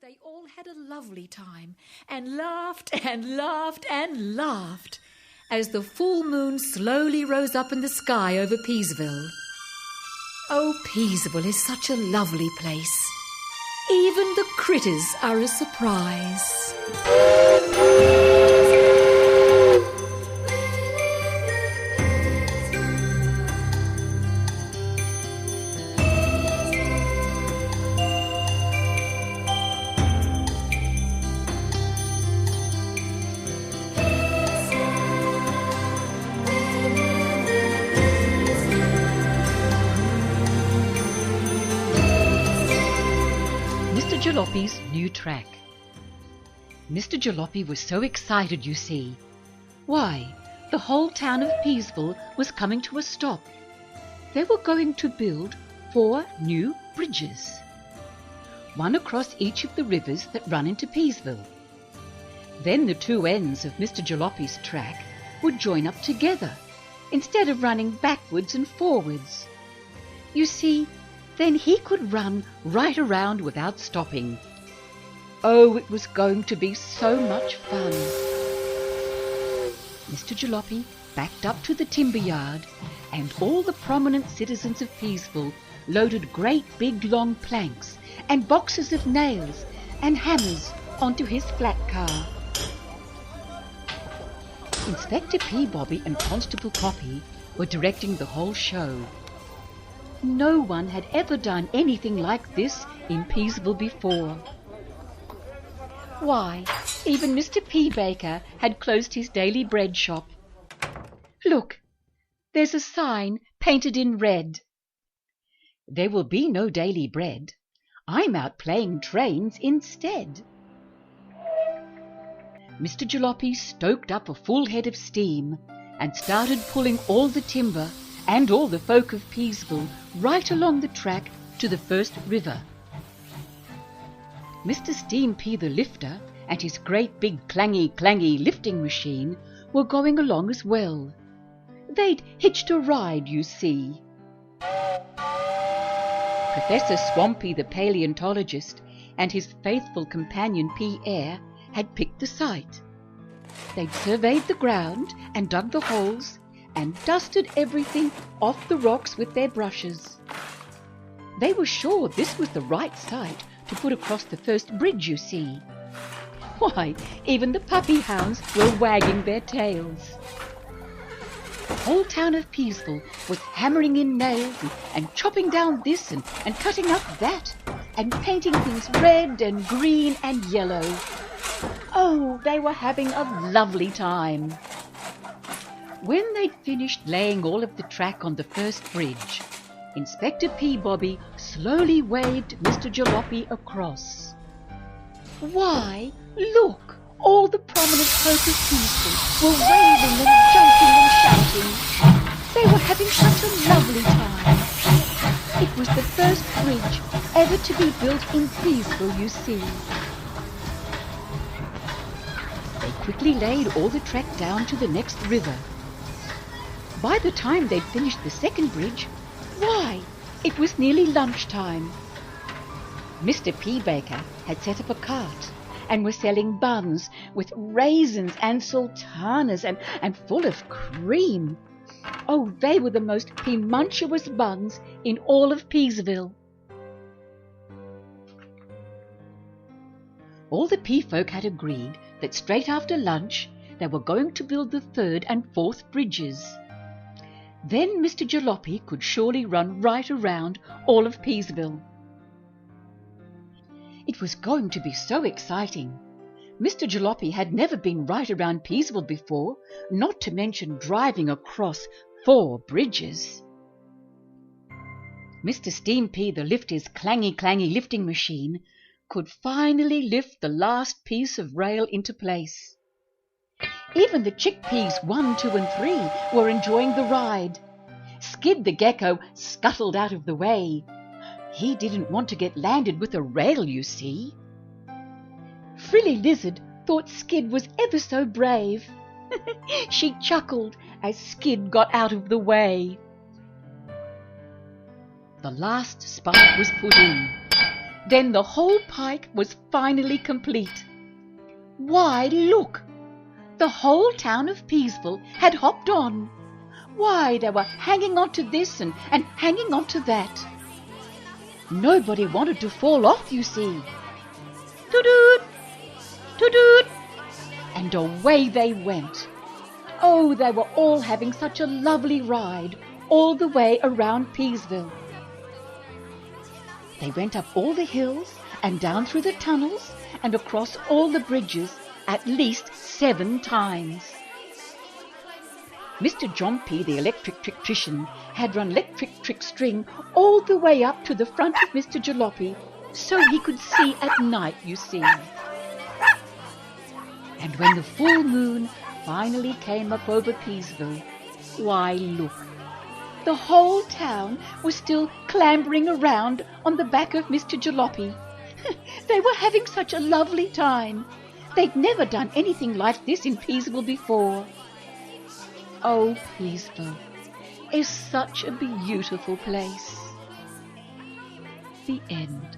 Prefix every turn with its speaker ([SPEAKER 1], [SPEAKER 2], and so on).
[SPEAKER 1] they all had a lovely time and laughed and laughed and laughed as the full moon slowly rose up in the sky over Peasville. Oh, Peasville is such a lovely place. Even the critters are a surprise.
[SPEAKER 2] Mr. Joloppea's new track. Mr. Joloppea was so excited, you see. Why, the whole town of Peasville was coming to a stop. They were going to build 4 new bridges, one across each of the rivers that run into Peasville. Then the 2 ends of Mr. Joloppea's track would join up together, instead of running backwards and forwards. You see, then he could run right around without stopping. Oh, it was going to be so much fun. Mr. Joloppea backed up to the timber yard, and all the prominent citizens of Peasville loaded great big long planks and boxes of nails and hammers onto his flat car. Inspector Peabody and Constable Poppy were directing the whole show. No one had ever done anything like this in Peasville before. Why, even Mr. Peabaker had closed his daily bread shop. Look, there's a sign painted in red. There will be no daily bread. I'm out playing trains instead. Mr. Joloppea stoked up a full head of steam and started pulling all the timber and all the folk of Peasville right along the track to the first river. Mr. Steampea the lifter and his great big clangy lifting machine were going along as well. They'd hitched a ride, you see. Professor Swampy the paleontologist and his faithful companion Pierre had picked the site. They'd surveyed the ground and dug the holes and dusted everything off the rocks with their brushes. They were sure this was the right site to put across the first bridge, you see. Why, even the puppy hounds were wagging their tails. The whole town of Peasville was hammering in nails and chopping down this and cutting up that and painting things red and green and yellow. Oh, they were having a lovely time. When they'd finished laying all of the track on the first bridge, Inspector Peabody slowly waved Mr. Joloppea across. Why, look! All the prominent folk of Peasville were waving and jumping and shouting. They were having such a lovely time. It was the first bridge ever to be built in Peasville, you see. They quickly laid all the track down to the next river. By the time they'd finished the second bridge, why, it was nearly lunchtime. Mr. Peabaker had set up a cart and was selling buns with raisins and sultanas and full of cream. Oh, they were the most peamunctious buns in all of Peasville. All the pea folk had agreed that straight after lunch they were going to build the 3rd and 4th bridges. Then Mr. Joloppea could surely run right around all of Peasville. It was going to be so exciting. Mr. Joloppea had never been right around Peasville before, not to mention driving across 4 bridges. Mr. Steampea the lifter's clangy lifting machine could finally lift the last piece of rail into place. Even the chickpeas 1, 2 and 3 were enjoying the ride. Skid the gecko scuttled out of the way. He didn't want to get landed with a rail, you see. Frilly Lizard thought Skid was ever so brave. She chuckled as Skid got out of the way. The last spark was put in. Then the whole pike was finally complete. Why, look! The whole town of Peasville had hopped on. Why, they were hanging on to this and hanging on to that. Nobody wanted to fall off, you see. Toot-toot! Toot-toot! And away they went. Oh, they were all having such a lovely ride all the way around Peasville. They went up all the hills and down through the tunnels and across all the bridges at least 7 times. Mr. Joloppea, the electric trictrician, had run electric trick string all the way up to the front of Mr. Joloppea so he could see at night, you see. And when the full moon finally came up over Peasville, why, look, the whole town was still clambering around on the back of Mr. Joloppea. They were having such a lovely time. They'd never done anything like this in Peasville before. Oh, Peasville is such a beautiful place. The end.